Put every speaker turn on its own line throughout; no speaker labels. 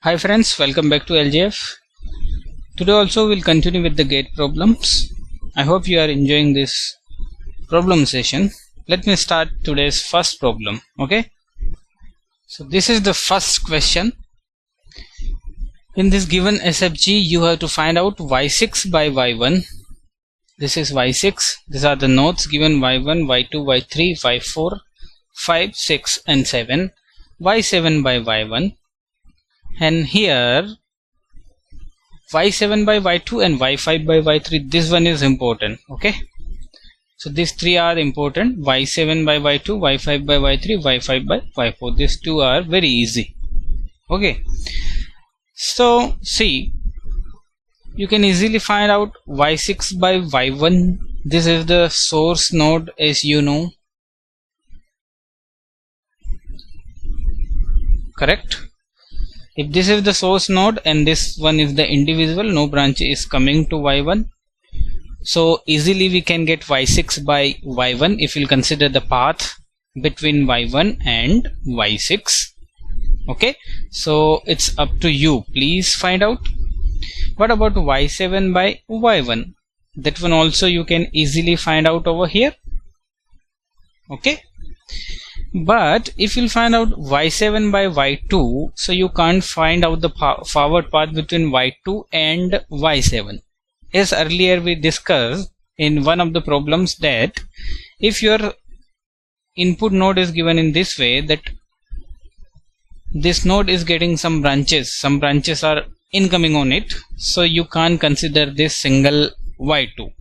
Hi friends, welcome back to LGF. Today also we'll continue with the gate problems. I hope you are enjoying this problem session. Let me start today's first problem. Okay, so this is the first question. In this given SFG, you have to find out y6 by y1. This is y6. These are the nodes given: y1, y2, y3, y4, 5, 6 and 7. y7 by y1. And here y7 by y2 and y5 by y3, this one is important. Okay, so these three are important: y7 by y2, y5 by y3, y5 by y4. These two are very easy. Okay, so see, you can easily find out y6 by y1. This is the source node, as you know, correct? If this is the source node and this one is the individual, no branch is coming to y1. So easily we can get y6 by y1 if we'll consider the path between y1 and y6. Okay, so it's up to you. Please find out. What about y7 by y1? That one also you can easily find out over here. Okay, but if you'll find out y7 by y2, so you can't find out the forward path between y2 and y7. As earlier we discussed in one of the problems that if your input node is given in this way, that this node is getting some branches are incoming on it, so you can't consider this single y2.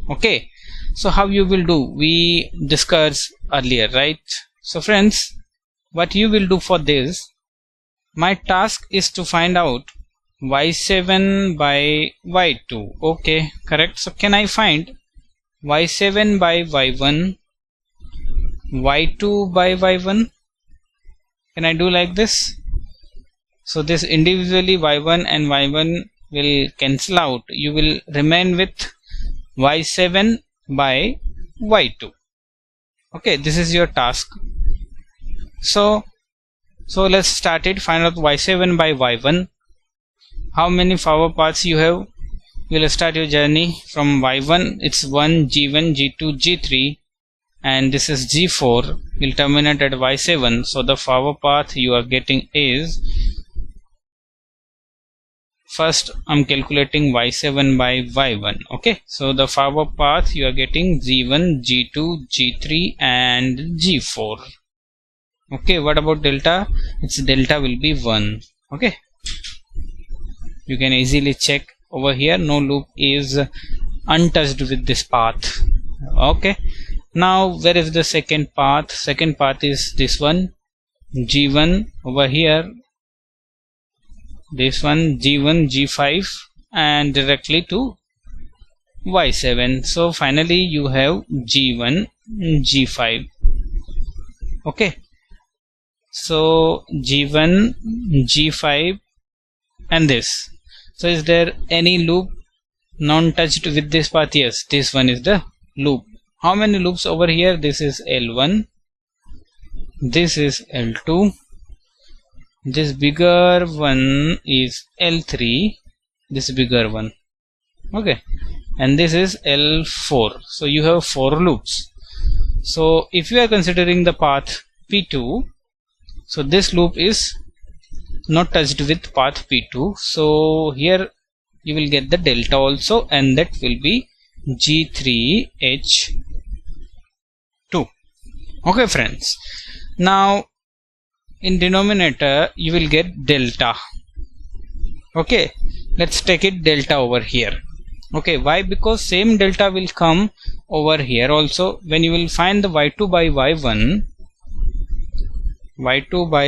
Okay, so how you will do, we discussed earlier, right? So friends, what you will do for this, my task is to find out y7 by y2. Okay, correct. So can I find y7 by y1, y2 by y1? Can I do like this? So this individually y1 and y1 will cancel out. You will remain with y7 by y2. Okay, this is your task. So let's start it. Find out y7 by y1. How many forward paths you have? You'll start your journey from y1. It's 1, g1, g2, g3, and this is g4. Will terminate at y7. So the forward path you are getting is, first I'm calculating y7 by y1. Okay, so the forward path you are getting g1, g2, g3 and g4. Okay, what about delta? Its delta will be 1. Okay, you can easily check over here. No loop is untouched with this path. Okay, now where is the second path? Second path is this one, g1 over here, this one g1, g5 and directly to y7. So finally you have g1, g5. Okay, so g1, g5 and this. So is there any loop non-touched with this path? Yes, this one is the loop. How many loops over here? This is L1, this is L2, this bigger one is L3, this bigger one. Okay, and this is L4. So you have 4 loops. So if you are considering the path P2, so this loop is not touched with path P2. So here you will get the delta also, and that will be G3H2. Okay friends, now in denominator you will get delta. Okay, let's take it delta over here. Okay, why? Because same delta will come over here also. When you will find the y2 by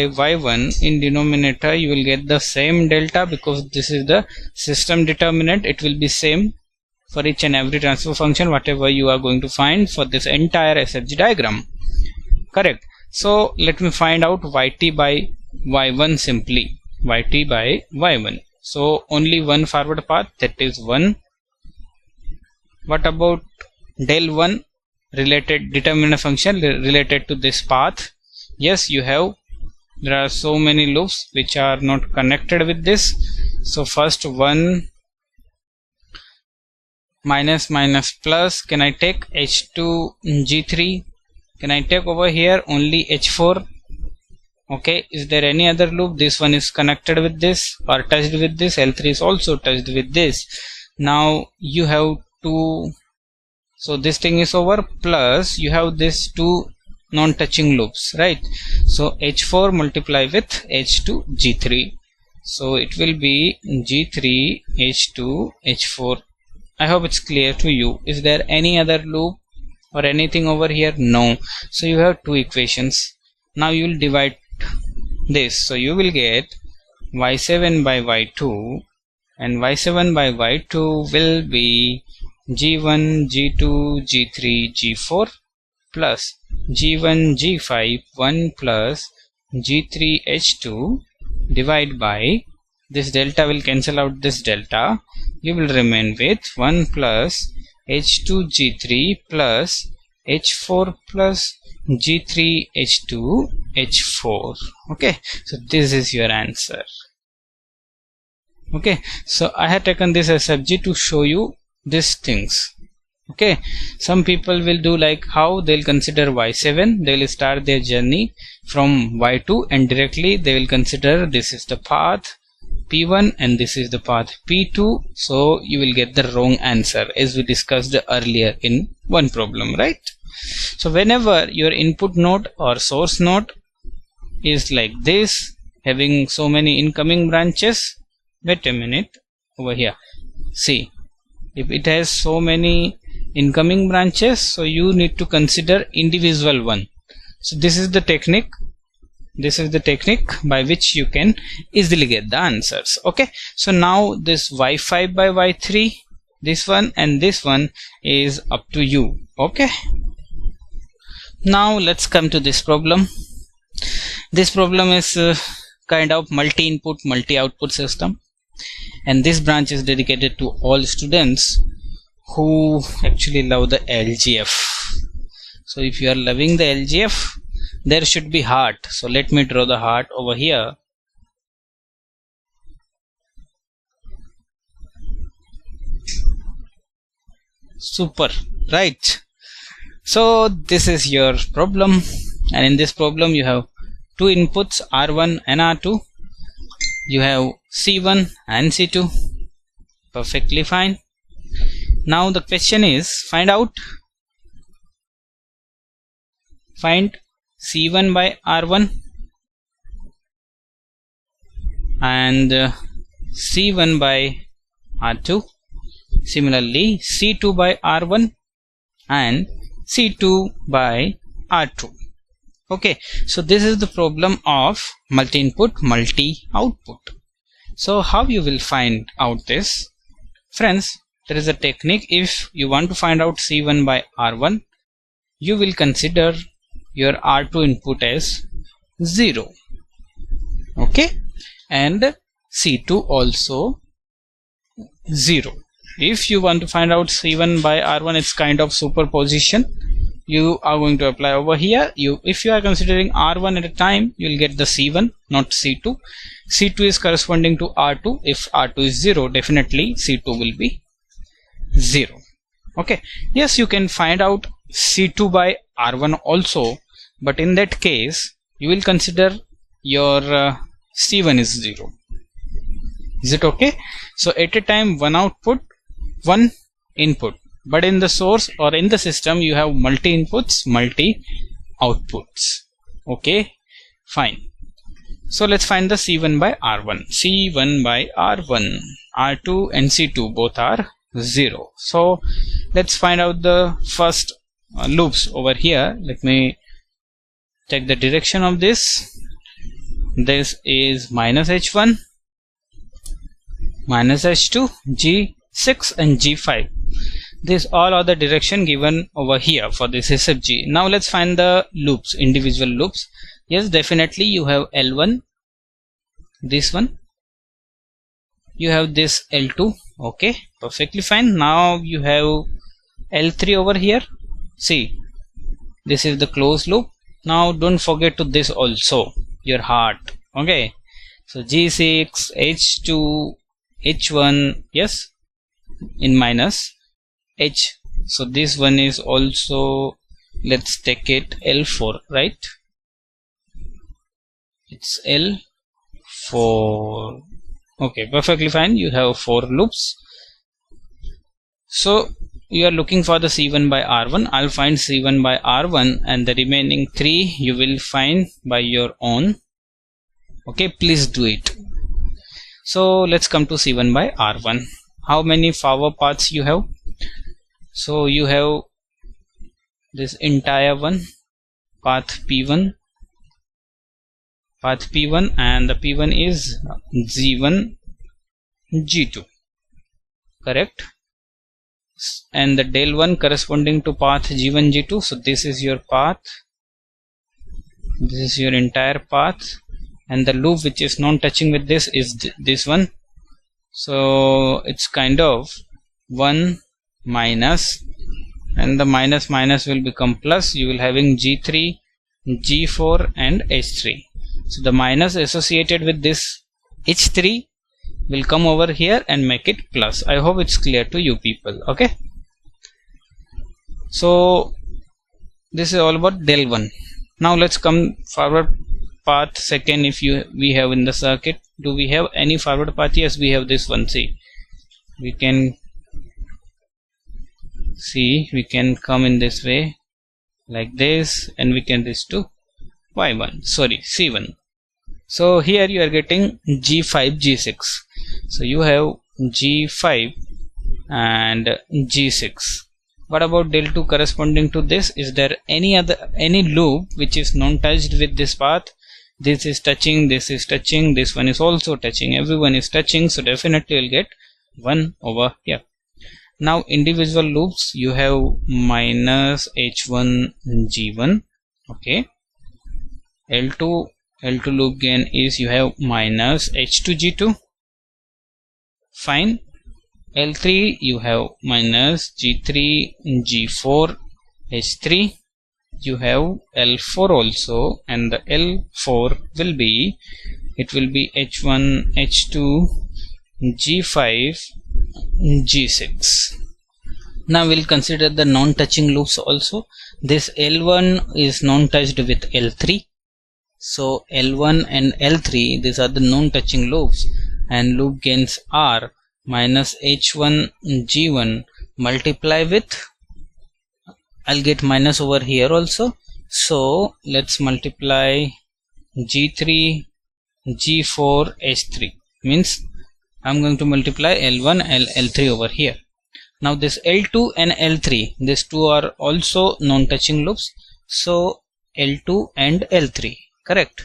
y1, in denominator you will get the same delta, because this is the system determinant. It will be same for each and every transfer function whatever you are going to find for this entire SFG diagram. Correct. So let me find out yt by y1 simply. Yt by y1. So only one forward path, that is 1. What about del 1 related determinant function related to this path? Yes, you have there are so many loops which are not connected with this. So first 1 minus minus plus, can I take H2 G3? Can I take over here only H4? Okay, is there any other loop? This one is connected with this or touched with this. L3 is also touched with this. Now you have two, so this thing is over, plus you have this two non-touching loops, right? So H4 multiply with H2 G3, so it will be G3 H2 H4. I hope it's clear to you. Is there any other loop or anything over here? No. So you have two equations. Now you will divide this, so you will get y7 by y2, and y7 by y2 will be g1 g2 g3 g4 plus g1 g5 1 plus g3 h2 divide by this delta will cancel out this delta. You will remain with 1 plus h2 g3 plus h4 plus g3 h2 h4. Okay, so this is your answer. Okay, so I have taken this as subject to show you these things. Okay, some people will do like how they'll consider y7, they will start their journey from y2 and directly they will consider this is the path P1 and this is the path P2, so you will get the wrong answer as we discussed earlier in one problem, right? So whenever your input node or source node is like this, having so many incoming branches, wait a minute, over here, see, if it has so many incoming branches, so you need to consider individual one. So this is the technique, by which you can easily get the answers. Okay, so now this y5 by y3, this one and this one is up to you. Okay, now let's come to this problem. This problem is kind of multi-input multi-output system, and this branch is dedicated to all students who actually love the LGF. So if you are loving the LGF, there should be heart. So let me draw the heart over here. Super, right? So this is your problem, and in this problem you have two inputs R1 and R2. You have C1 and C2. Perfectly fine. Now the question is find C1 by R1 and C1 by R2. Similarly C2 by R1 and C2 by R2. Okay, so this is the problem of multi-input multi-output. So how you will find out this? Friends, there is a technique. If you want to find out C1 by R1, you will consider your R2 input as 0. Okay, and C2 also 0. If you want to find out C1 by R1, it's kind of superposition. You are going to apply over here. If you are considering R1 at a time, you will get the C1, not C2. C2 is corresponding to R2. If R2 is 0, definitely C2 will be 0. Okay, yes, you can find out C2 by R1 also, but in that case you will consider your C1 is 0. Is it okay? So at a time one output, one input, but in the source or in the system you have multi inputs, multi outputs. Okay, fine. So let's find the C1 by R1. C1 by R1, R2 and C2 both are 0. So let's find out the first loops over here. Let me take the direction of this. This is minus H1, minus H2, G6 and G5. This all are the direction given over here for this SFG. Now let's find the loops, individual loops. Yes, definitely you have L1, this one, you have this L2. Okay, perfectly fine. Now you have L3 over here. See, this is the closed loop. Now don't forget to this also. your heart. Okay, so G6, H2, H1, yes, in minus H. So this one is also, let's take it L4, right? It's L4. Okay, perfectly fine. You have 4 loops. So you are looking for the C1 by R1. I'll find C1 by R1, and the remaining 3 you will find by your own. Okay, please do it. So let's come to C1 by R1. How many forward paths you have? So you have this entire one, path P1, and the P1 is G1, G2, correct? And the del 1 corresponding to path G1, G2. So this is your path, this is your entire path, and the loop which is non-touching with this is this one. So it's kind of 1 minus, and the minus minus will become plus. You will having G3, G4 and H3. So the minus associated with this H3 will come over here and make it plus. I hope it's clear to you people. Okay, so this is all about del 1. Now let's come forward path second. If we have in the circuit, do we have any forward path? Yes, we have this one. See, we can come in this way like this, and we can reach to C1. So here you are getting G5, G6. So you have G5 and G6. What about del 2 corresponding to this? Is there any loop which is non-touched with this path? This is touching, this is touching, this one is also touching, everyone is touching, so definitely you'll get 1 over here. Now individual loops, you have minus H1 G1. Okay, L2 loop gain is you have minus H2 G2. Fine. L3 you have minus G3 G4 H3. You have L4 also, and the L4 will be, it will be H1 H2 G5 G6. Now we'll consider the non-touching loops also. This L1 is non-touched with L3. So L1 and L3, these are the non-touching loops, and loop gains are minus H1 G1 multiply with, I'll get minus over here also. So let's multiply G3 G4 H3, means I'm going to multiply L1 and L3 over here. Now this L2 and L3, these two are also non-touching loops. So L2 and L3, correct?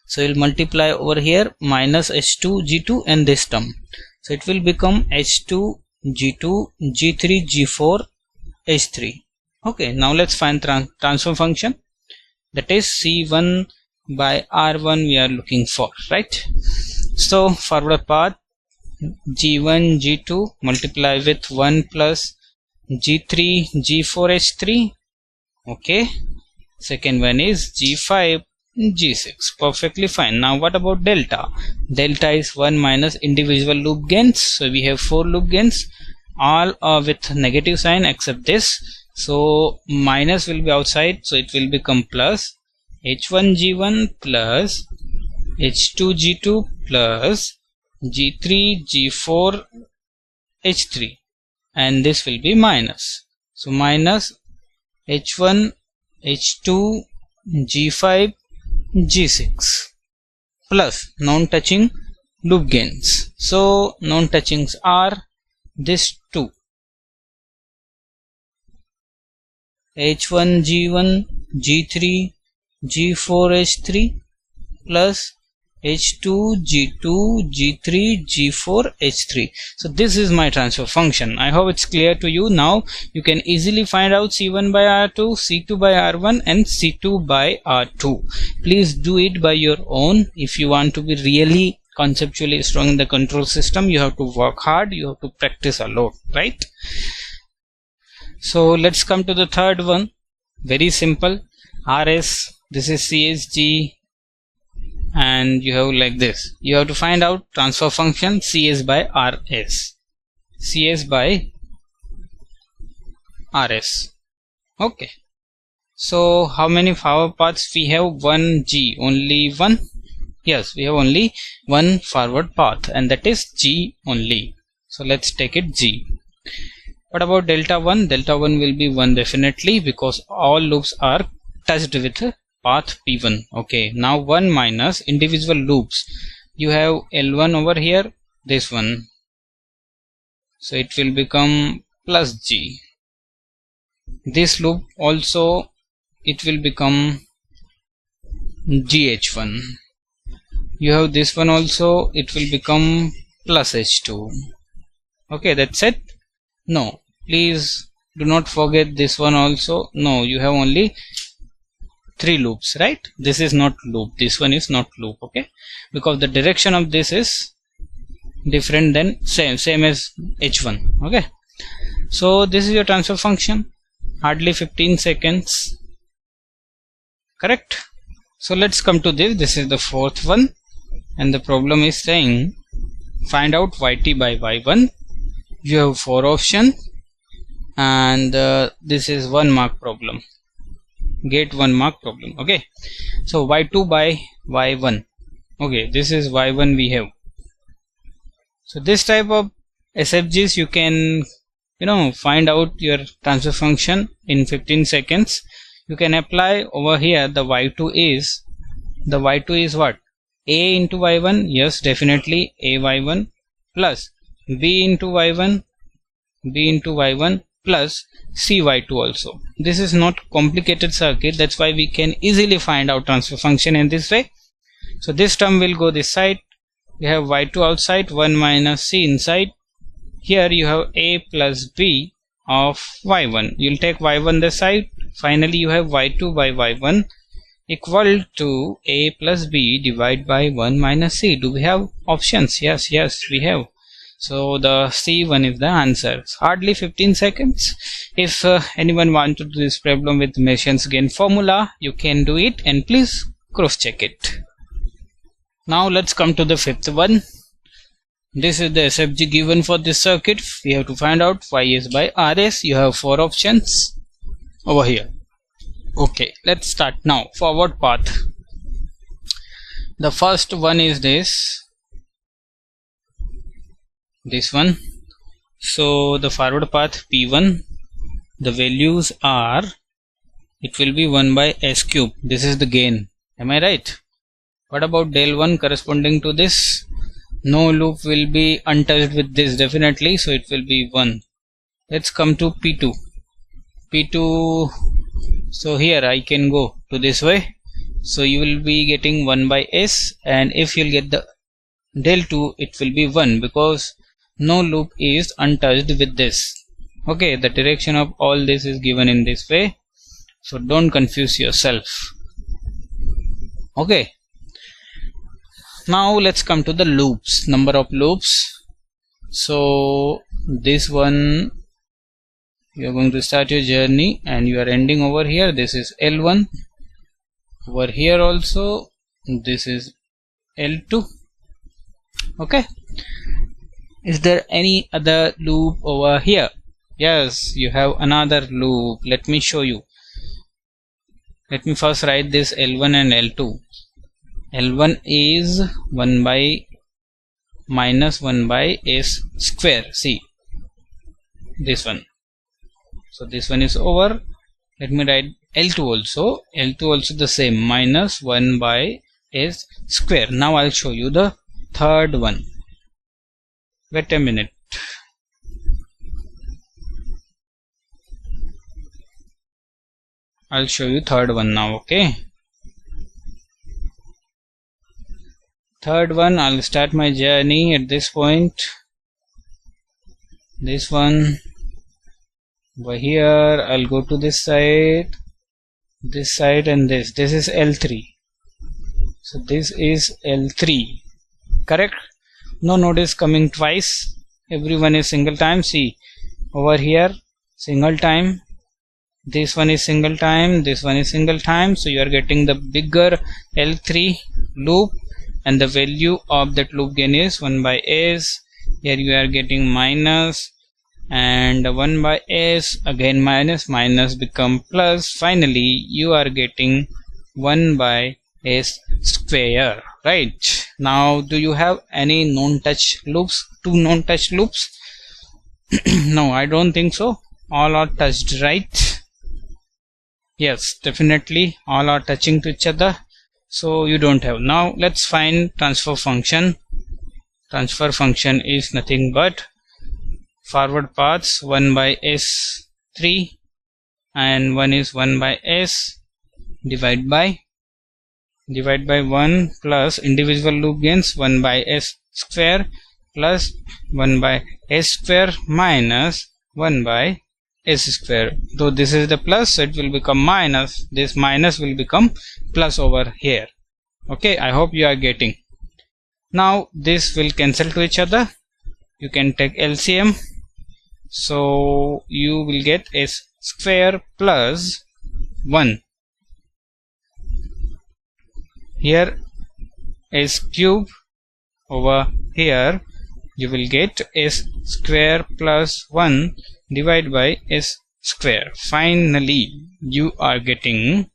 So you'll multiply over here minus H2 G2 and this term. So it will become H2 G2 G3 G4 H3. Okay, now let's find transfer function, that is C1 by R1 we are looking for, right? So forward path G1 G2 multiply with 1 plus G3 G4 H3. Okay, second one is G5 G6. Perfectly fine. Now what about delta? Delta is 1 minus individual loop gains. So we have 4 loop gains, all are with negative sign except this. So minus will be outside, so it will become plus H1 G1 plus H2 G2 plus G3 G4 H3, and this will be minus. So minus H1 H2 G5 G6 plus non-touching loop gains. So non-touchings are this two, H1 G1 G3 G4 H3 plus H2 G2 G3 G4 H3. So this is my transfer function. I hope it's clear to you. Now you can easily find out C1 by R2, C2 by R1 and C2 by R2. Please do it by your own. If you want to be really conceptually strong in the control system, you have to work hard, you have to practice a lot, right? So let's come to the third one. Very simple. RS, this is CSG, and you have like this. You have to find out transfer function CS by RS. CS by RS. Okay. So how many forward paths we have? 1G. Only one? Yes, we have only one forward path, and that is G only. So let's take it G. What about delta 1? Delta 1 will be 1 definitely, because all loops are touched with path P1. Okay, now 1 minus individual loops. You have L1 over here, this one. So it will become plus G. This loop also, it will become GH1. You have this one also, it will become plus H2. Okay, that's it. No, please do not forget this one also. No, you have only 3 loops, right? This is not loop, this one is not loop. Okay, because the direction of this is different than same as H1. Okay, so this is your transfer function. Hardly 15 seconds. Correct. So let's come to this. This is the fourth one, and the problem is saying find out yt by y1. You have 4 options, and this is 1 mark problem. Get 1 mark problem. Okay, so y2 by y1. Okay, this is y1 we have. So this type of SFGs you can find out your transfer function in 15 seconds. You can apply over here. The y2 is what? A into y1. Yes, definitely a y1 plus b into y1, plus c y2 also. This is not complicated circuit, that's why we can easily find out transfer function in this way. So this term will go this side. You have y2 outside, 1 minus c inside. Here you have a plus b of y1. You'll take y1 this side. Finally you have y2 by y1 equal to a plus b divided by 1 minus c. Do we have options? Yes, we have. So the C1 is the answer. Hardly 15 seconds. If anyone wants to do this problem with Mason's gain formula, you can do it, and please cross check it. Now let's come to the fifth one. This is the SFG given for this circuit. We have to find out Ys by Rs. You have 4 options over here. Okay, let's start now. Forward path. The first one is this one. So the forward path P1, the values are, it will be 1 by S cube. This is the gain. Am I right? What about del 1 corresponding to this? No loop will be untouched with this definitely, so it will be 1. Let's come to P2. So here I can go to this way. So you will be getting 1 by S, and if you'll get the del 2, it will be 1, because no loop is untouched with this. Okay, the direction of all this is given in this way, so don't confuse yourself. Okay, now let's come to the loops, number of loops. So this one, you are going to start your journey and you are ending over here. This is L1. Over here also this is L2. Okay, is there any other loop over here? Yes, you have another loop. Let me show you. Let me first write this L1 and L2. L1 is 1 by minus 1 by S square. See this one. So this one is over. Let me write L2 also. L2 also the same, minus 1 by S square. Now I'll show you the third one. Wait a minute. I'll show you third one now. Okay, third one, I'll start my journey at this point. This one over here, I'll go to this side, and this is L3. So this is L3, correct? No node is coming twice, everyone is single time. See over here, single time, this one is single time, this one is single time. So you are getting the bigger L3 loop, and the value of that loop gain is 1 by s. Here you are getting minus, and 1 by s, again minus, minus become plus. Finally you are getting 1 by s square, right? Now do you have any non-touch loops, two non-touch loops? No, I don't think so. All are touched, right? Yes, definitely all are touching to each other, so you don't have. Now let's find transfer function. Transfer function is nothing but forward paths 1 by s3 and one is 1 by s divide by 1 plus individual loop gains 1 by s square plus 1 by s square minus 1 by s square. Though this is the plus, so it will become minus. This minus will become plus over here. Okay, I hope you are getting. Now this will cancel to each other. You can take LCM. So you will get s square plus 1. Here s cube, over here you will get s square plus 1 divided by s square. Finally you are getting,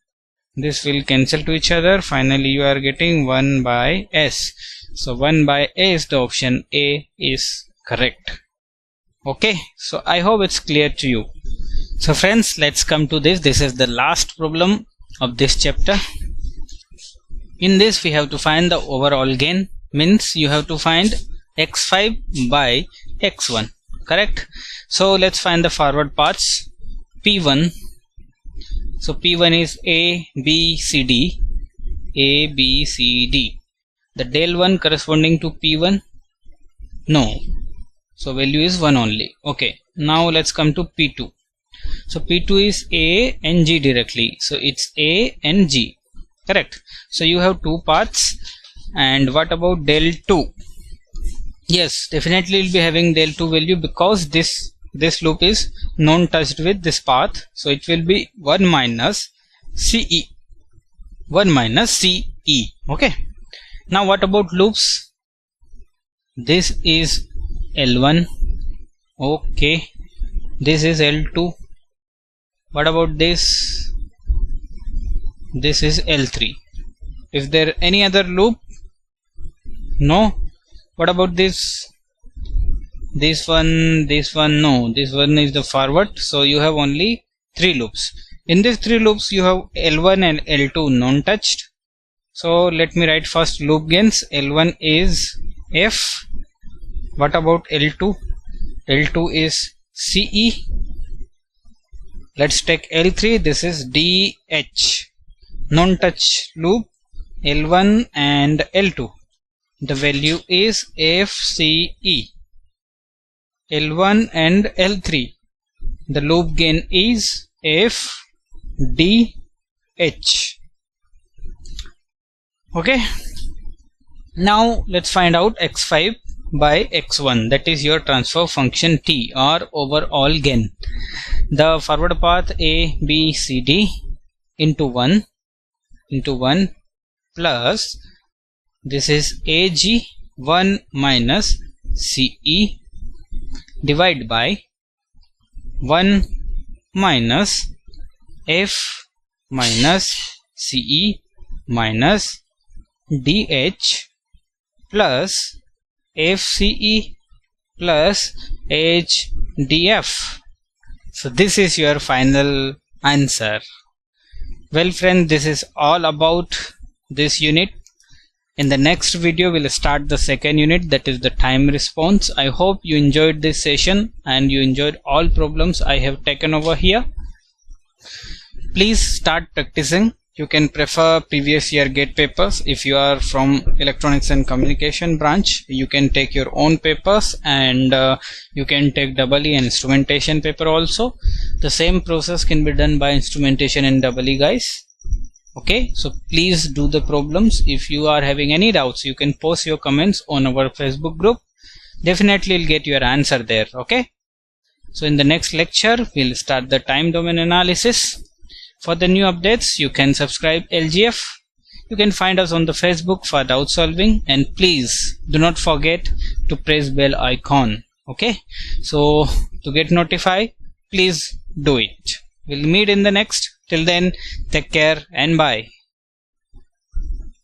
this will cancel to each other. Finally you are getting 1 by s. So 1 by s, the option A is correct. Okay, so I hope it's clear to you. So friends, let's come to this. This is the last problem of this chapter. In this we have to find the overall gain, means you have to find x5 by x1, correct? So let's find the forward paths. P1, so P1 is A, B, C, D, A, B, C, D. The del 1 corresponding to P1, no, so value is 1 only. Okay, now let's come to P2. So P2 is A and G directly, so it's A and G, correct? So you have two paths. And what about del 2? Yes, definitely will be having del 2 value, because this loop is non-touched with this path, so it will be 1 minus CE, 1 minus CE. Okay, now what about loops? This is L1. Okay, this is L2. What about this? This is L3. Is there any other loop? No. What about this? This one, no. This one is the forward, so you have only 3 loops. In these 3 loops you have L1 and L2 non-touched. So let me write first loop gains. L1 is F. What about L2? L2 is CE. Let's take L3. This is DH. Non-touch loop L1 and L2. The value is FCE. L1 and L3. The loop gain is FDH. Okay. Now let's find out x5 by x1, that is your transfer function T, or overall gain. The forward path A, B, C, D into 1 plus this is AG 1 minus CE divide by 1 minus F minus CE minus DH plus FCE plus HDF. So this is your final answer. Well friend, this is all about this unit. In the next video we'll start the second unit, that is the time response. I hope you enjoyed this session and you enjoyed all problems I have taken over here. Please start practicing. You can prefer previous year GATE papers. If you are from electronics and communication branch, you can take your own papers, and you can take EE and instrumentation paper also. The same process can be done by instrumentation and EE guys. Okay, so please do the problems. If you are having any doubts, you can post your comments on our Facebook group. Definitely you'll get your answer there. Okay, so in the next lecture we'll start the time domain analysis. For the new updates, you can subscribe LGF. You can find us on the Facebook for doubt solving, and please do not forget to press bell icon. Okay, so to get notified, please do it. We'll meet in the next. Till then, take care and bye.